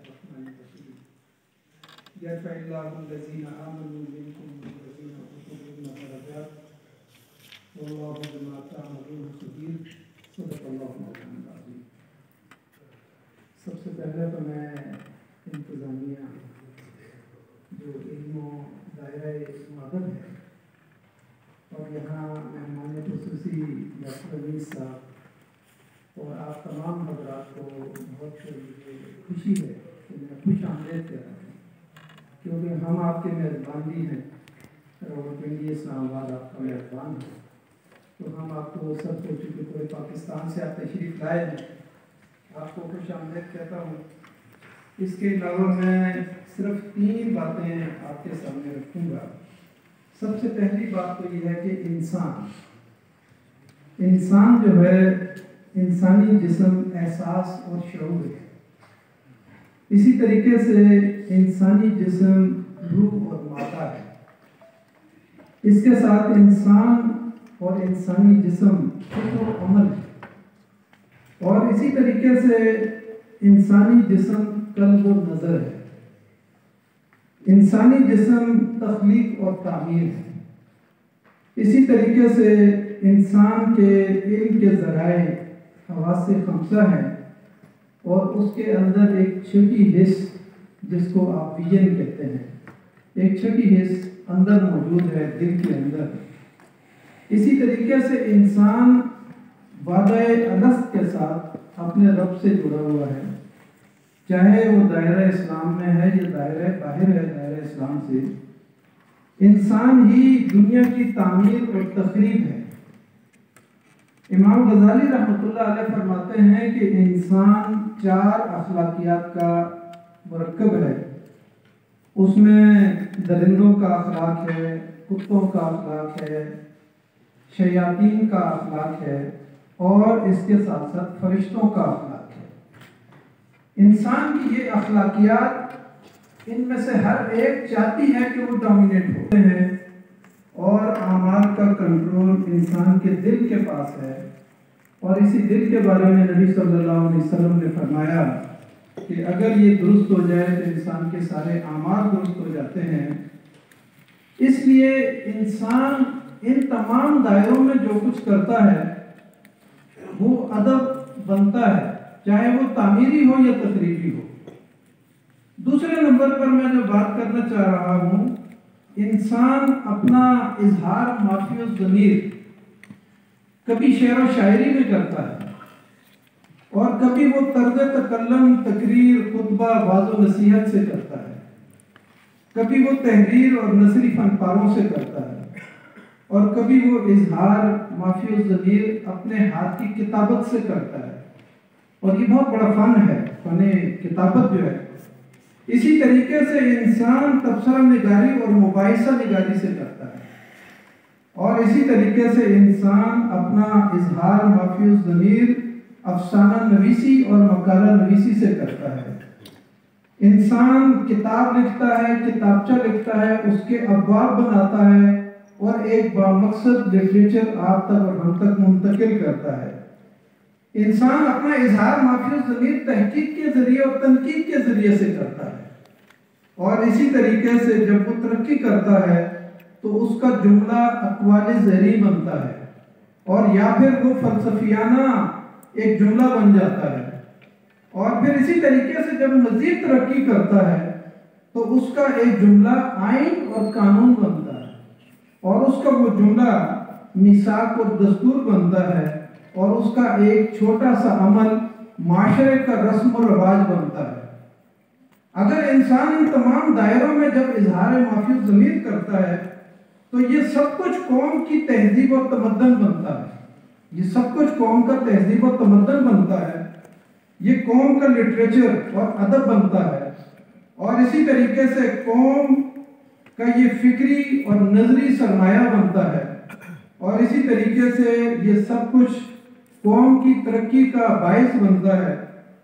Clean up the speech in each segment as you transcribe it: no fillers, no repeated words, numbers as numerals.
الرحمن الرحيم يرفع الله الذين آمنوا منكم والذين أوتوا العلم درجات والله بما تعملون خبير صدق اللہ مولانا العظیم۔ سب سے پہلے تو میں انتظامیہ جو علم و دائرہ مدد ہے اور یہاں مہمان خصوصی ڈاکٹر عزیز صاحب اور آپ تمام حضرات کو بہت خوشی ہے کہ میں خوش آمدید کہہ رہا ہوں، کیونکہ ہم آپ کے میزبان بھی ہیں، راولپنڈی اسلام آباد آپ کا میزبان ہے، تو ہم آپ کو سب کو چونکہ پورے پاکستان سے آپ تشریف لائے ہیں آپ کو خوش آمدید کہتا ہوں۔ اس کے علاوہ میں صرف 3 باتیں آپ کے سامنے رکھوں گا۔ سب سے پہلی بات تو یہ ہے کہ انسان جو ہے انسانی جسم احساس اور شعور ہے، اسی طریقے سے انسانی جسم روح اور مادہ ہے، اس کے ساتھ انسان اور انسانی جسم فکر و عمل ہے، اور اسی طریقے سے انسانی جسم قلب و نظر ہے، انسانی جسم تخلیق اور تعمیر ہے، اسی طریقے سے انسان کے علم کے ذرائع حواس خمسہ ہے، اور اس کے اندر ایک چھٹی حص جس کو آپ ویژن کہتے ہیں، ایک چھٹی حص اندر موجود ہے دل کے اندر۔ اسی طریقے سے انسان وعدہ الست کے ساتھ اپنے رب سے جڑا ہوا ہے، چاہے وہ دائرہ اسلام میں ہے یا دائرہ باہر ہے دائرہ اسلام سے۔ انسان ہی دنیا کی تعمیر اور تخریب ہے۔ امام غزالی رحمۃ اللہ علیہ فرماتے ہیں کہ انسان 4 اخلاقیات کا مرکب ہے، اس میں درندوں کا اخلاق ہے، کتوں کا اخلاق ہے، شیاطین کا اخلاق ہے، اور اس کے ساتھ ساتھ فرشتوں کا اخلاق ہے۔ انسان کی یہ اخلاقیات ان میں سے ہر ایک چاہتی ہے کہ وہ ڈومینیٹ ہوتے ہیں، اور اعمال کا کنٹرول انسان کے دل کے پاس ہے، اور اسی دل کے بارے میں نبی صلی اللہ علیہ وسلم نے فرمایا کہ اگر یہ درست ہو جائے تو انسان کے سارے اعمال درست ہو جاتے ہیں۔ اس لیے انسان ان تمام دائروں میں جو کچھ کرتا ہے وہ ادب بنتا ہے، چاہے وہ تعمیری ہو یا تخریبی ہو۔ دوسرے نمبر پر میں جو بات کرنا چاہ رہا ہوں، انسان اپنا اظہار معافی الضمیر کبھی شعر و شاعری میں کرتا ہے، اور کبھی وہ طرز تکلم تقریر خطبہ واعظ و نصیحت سے کرتا ہے، کبھی وہ تحریر اور نثری فن پاروں سے کرتا ہے، اور کبھی وہ اظہار معافی الضمیر اپنے ہاتھ کی کتابت سے کرتا ہے، اور یہ بہت بڑا فن ہے، فن کتابت جو ہے۔ اسی طریقے سے انسان تبصرہ نگاری اور مباحثہ نگاری سے کرتا ہے، اور اسی طریقے سے انسان اپنا اظہار معافی الضمیر افسانہ نویسی اور مقالہ نویسی سے کرتا ہے۔ انسان کتاب لکھتا ہے، کتابچہ لکھتا ہے، اس کے ابواب بناتا ہے، اور ایک بامقصد لٹریچر آپ تک اور ہم تک منتقل کرتا ہے۔ انسان اپنا اظہار معافی الضمیر تحقیق کے ذریعے اور تنقید کے ذریعے سے کرتا ہے، اور اسی طریقے سے جب وہ ترقی کرتا ہے تو اس کا جملہ اقوال زہری بنتا ہے، اور یا پھر وہ فلسفیانہ ایک جملہ بن جاتا ہے، اور پھر اسی طریقے سے جب مزید ترقی کرتا ہے تو اس کا ایک جملہ آئین اور قانون بنتا ہے، اور اس کا وہ جملہ میثاق اور دستور بنتا ہے، اور اس کا ایک چھوٹا سا عمل معاشرے کا رسم و رواج بنتا ہے۔ اگر انسان ان تمام دائروں میں جب اظہار معافی الضمیر کرتا ہے تو یہ سب کچھ قوم کی تہذیب و تمدن بنتا ہے، یہ سب کچھ قوم کا تہذیب و تمدن بنتا ہے، یہ قوم کا لٹریچر اور ادب بنتا ہے، اور اسی طریقے سے قوم کا یہ فکری اور نظری سرمایہ بنتا ہے، اور اسی طریقے سے یہ سب کچھ قوم کی ترقی کا باعث بنتا ہے،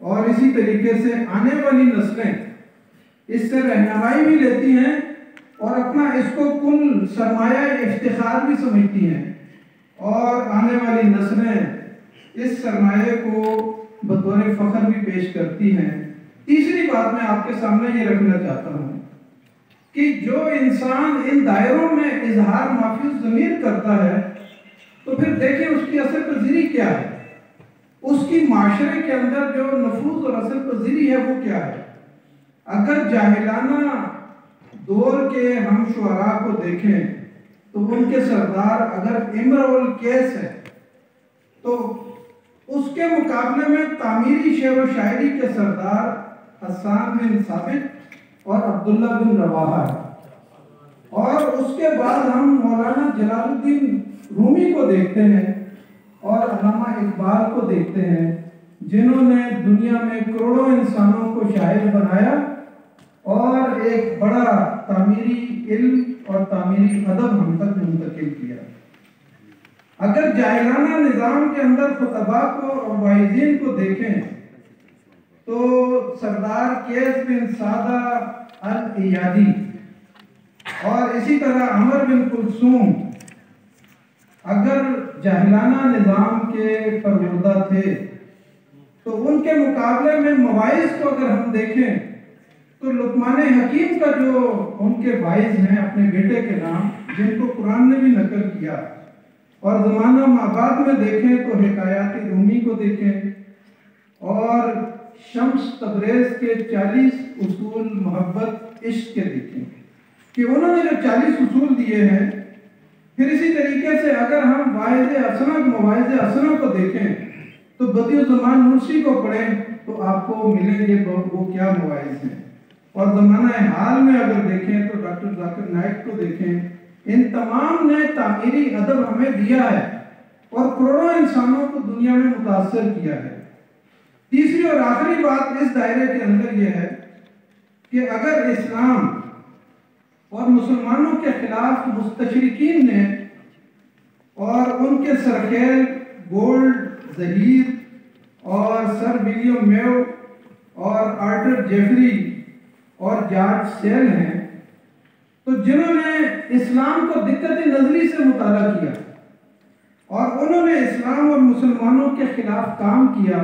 اور اسی طریقے سے آنے والی نسلیں اس سے رہنمائی بھی لیتی ہیں، اور اپنا اس کو کل سرمایہ افتخار بھی سمجھتی ہیں، اور آنے والی نسلیں اس سرمایہ کو بطور فخر بھی پیش کرتی ہیں۔ تیسری بات میں آپ کے سامنے یہ رکھنا چاہتا ہوں کہ جو انسان ان دائروں میں اظہار معافی ضمیر کرتا ہے تو پھر دیکھیں اس کی اثر پذیری کیا ہے، اس کی معاشرے کے اندر جو نفوذ اور اثر پذیری ہے وہ کیا ہے۔ اگر جاہلانہ دور کے ہم شعراء کو دیکھیں تو ان کے سردار اگر امرؤ القیس ہے تو اس کے مقابلے میں تعمیری شعر و شاعری کے سردار حسان بن ثابت اور عبداللہ بن رواحہ ہے، اور اس کے بعد ہم مولانا جلال الدین رومی کو دیکھتے ہیں اور علامہ اقبال کو دیکھتے ہیں، جنہوں نے دنیا میں کروڑوں انسانوں کو شاعر بنایا اور ایک بڑا تعمیری علم اور تعمیری ادب ہم تک منتقل کیا۔ اگر جاہلانہ نظام کے اندر خطباء کو اور واعظین کو دیکھیں تو سردار قیس بن سعدہ الایادی اور اسی طرح عمر بن کلثوم اگر جاہلانہ نظام کے پروردہ تھے تو ان کے مقابلے میں مواعظ کو اگر ہم دیکھیں تو لقمان حکیم کا جو ان کے واعظ ہیں اپنے بیٹے کے نام، جن کو قرآن نے بھی نقل کیا، اور زمانہ مابعد میں دیکھیں تو حکایات رومی کو دیکھیں اور شمس تبریز کے 40 اصول محبت عشق کے دیکھیں کہ انہوں نے جو 40 اصول دیے ہیں۔ پھر اسی طریقے سے اگر ہم مواعظ حسنہ کو دیکھیں تو بدیع الزمان نورسی کو پڑھیں تو آپ کو ملیں گے وہ کیا مواعظ ہیں، اور زمانہ حال میں اگر دیکھیں تو ڈاکٹر ذاکر نائک کو دیکھیں۔ ان تمام نے تعمیری ادب ہمیں دیا ہے اور کروڑوں انسانوں کو دنیا میں متاثر کیا ہے۔ تیسری اور آخری بات اس دائرے کے اندر یہ ہے کہ اگر اسلام اور مسلمانوں کے خلاف مستشرقین نے اور ان کے سرخیل گولڈ ظہیر اور سر ولیم میو اور آرتر جیفری اور جارج سیل ہیں تو جنہوں نے اسلام کو دقت نظری سے مطالعہ کیا اور انہوں نے اسلام اور مسلمانوں کے خلاف کام کیا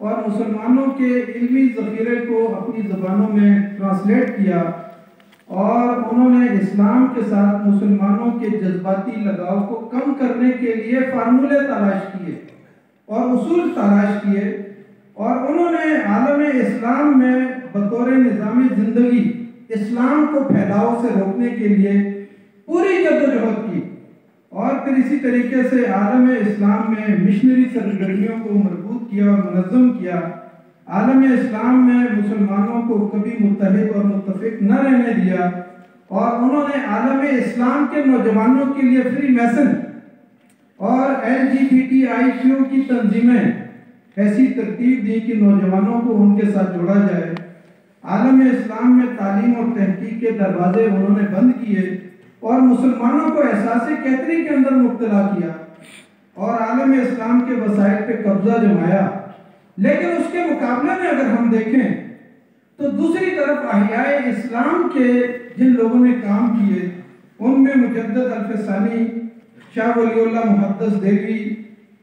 اور مسلمانوں کے علمی ذخیرے کو اپنی زبانوں میں ٹرانسلیٹ کیا، اور انہوں نے اسلام کے ساتھ مسلمانوں کے جذباتی لگاؤ کو کم کرنے کے لیے فارمولے تلاش کیے اور اصول تلاش کیے، اور انہوں نے عالم اسلام میں بطور نظام زندگی اسلام کو پھیلاؤ سے روکنے کے لیے پوری جدوجہد کی، اور پھر اسی طریقے سے عالم اسلام میں مشنری سرگرمیوں کو مربوط کیا اور منظم کیا۔ عالم اسلام میں مسلمانوں کو کبھی متحد اور متفق نہ رہنے دیا، اور انہوں نے عالم اسلام کے نوجوانوں کے لیے فری میسن اور LGBTIQ کی تنظیمیں ایسی ترتیب دی کہ نوجوانوں کو ان کے ساتھ جوڑا جائے۔ عالم اسلام میں تعلیم اور تحقیق کے دروازے انہوں نے بند کیے اور مسلمانوں کو احساس کیتری کے اندر مبتلا کیا اور عالم اسلام کے وسائل پہ قبضہ جمایا۔ لیکن اس کے مقابلے میں اگر ہم دیکھیں تو دوسری طرف احیاء اسلام کے جن لوگوں نے کام کیے ان میں مجدد الفسانی، شاہ ولی اللہ محدث دہلوی،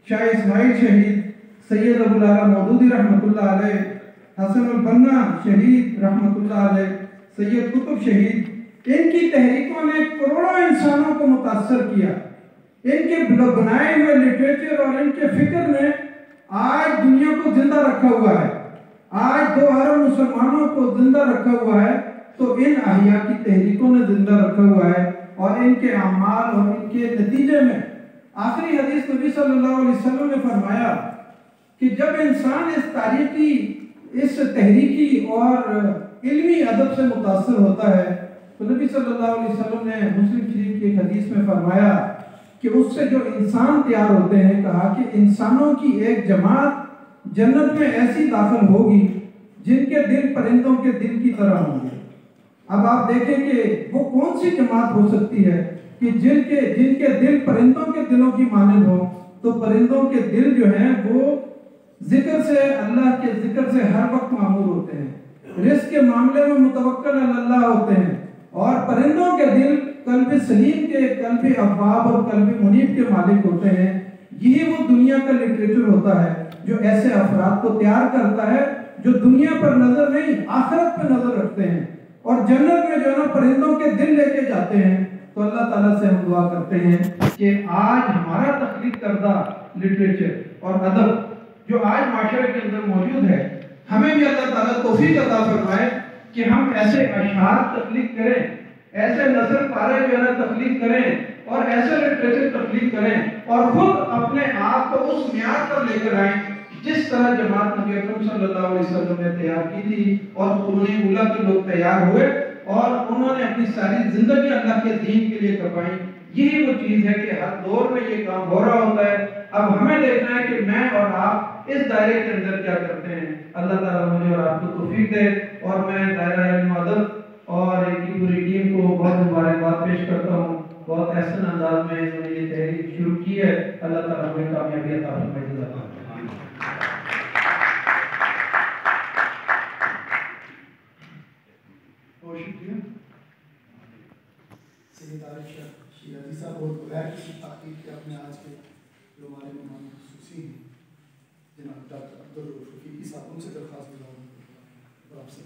شاہ اسماعیل شہید، سید ابو العلا مودودی رحمۃ اللہ علیہ، حسن البنا شہید رحمۃ اللہ علیہ، سید قطب شہید، ان کی تحریکوں نے کروڑوں انسانوں کو متاثر کیا۔ ان کے بنائے ہوئے لٹریچر اور ان کے فکر نے آج دنیا کو زندہ رکھا ہوا ہے، آج 2 ارب مسلمانوں کو زندہ رکھا ہوا ہے، تو ان احیاء کی تحریکوں نے زندہ رکھا ہوا ہے، اور ان کے اعمال اور ان کے نتیجے میں آخری حدیث نبی صلی اللہ علیہ وسلم نے فرمایا کہ جب انسان اس تحریکی اور علمی ادب سے متاثر ہوتا ہے تو نبی صلی اللہ علیہ وسلم نے مسلم شریف کی ایک حدیث میں فرمایا کہ اس سے جو انسان تیار ہوتے ہیں، کہا کہ انسانوں کی ایک جماعت جنت میں ایسی داخل ہوگی جن کے دل پرندوں کے دل کی طرح ہوں گے۔ اب آپ دیکھیں کہ وہ کون سی جماعت ہو سکتی ہے کہ جن کے دل پرندوں کے دلوں کی مانند ہوں، تو پرندوں کے دل جو ہیں وہ ذکر سے، اللہ کے ذکر سے ہر وقت معمور ہوتے ہیں، رزق کے معاملے میں متوکل علی اللہ ہوتے ہیں، اور پرندوں کے دل قلب سلیم کے، قلب اواب اور قلب منیب کے مالک ہوتے ہیں۔ یہی وہ دنیا کا لٹریچر ہوتا ہے جو ایسے افراد کو تیار کرتا ہے جو دنیا پر نظر نہیں آخرت پہ نظر رکھتے ہیں اور جنت میں جو ہے نا پرندوں کے دل لے کے جاتے ہیں. تو اللہ تعالیٰ سے ہم دعا کرتے ہیں کہ آج ہمارا تخلیق کردہ لٹریچر اور ادب جو آج معاشرے کے اندر موجود ہے، ہمیں بھی اللہ تعالیٰ توفیق عطا فرمائے کہ ہم ایسے اشعار تخلیق کریں، ایسے نثر پارے جو ہے نا تخلیق کریں اور ایسے لٹریچر تخلیق کریں اور خود اپنے آپ کو اس معیار پر لے کر آئیں جس طرح جماعت نبی اکرم صلی اللہ علیہ وسلم نے تیار کی تھی اور قرون اولیٰ کے لوگ تیار ہوئے اور انہوں نے اپنی ساری زندگی اللہ کے دین کے لیے کمائی. یہی وہ چیز ہے کہ ہر دور میں یہ کام ہو رہا ہوتا ہے. اب ہمیں دیکھنا ہے کہ میں اور آپ اس دائرے کے اندر کیا کرتے ہیں. اللہ تعالیٰ مجھے اور آپ کو توفیق دے اور میں دائرہ علم و ادب اور ان کی پوری ٹیم کو بہت مبارکباد پیش کرتا ہوں. بہت احسن انداز میں انہوں نے یہ تحریک شروع کی ہے. اللہ تعالیٰ ہمیں کامیابی عطا فرمائے. بہت شکریہ سید عارف شاہ شیرازی صاحب. اور بغیر کسی تاخیر کے اپنے آج کے جو ہمارے مہمان خصوصی ہیں جناب ڈاکٹر عبدالرؤف رفیقی صاحب، ان سے درخواست گزار ہوں اور آپ سے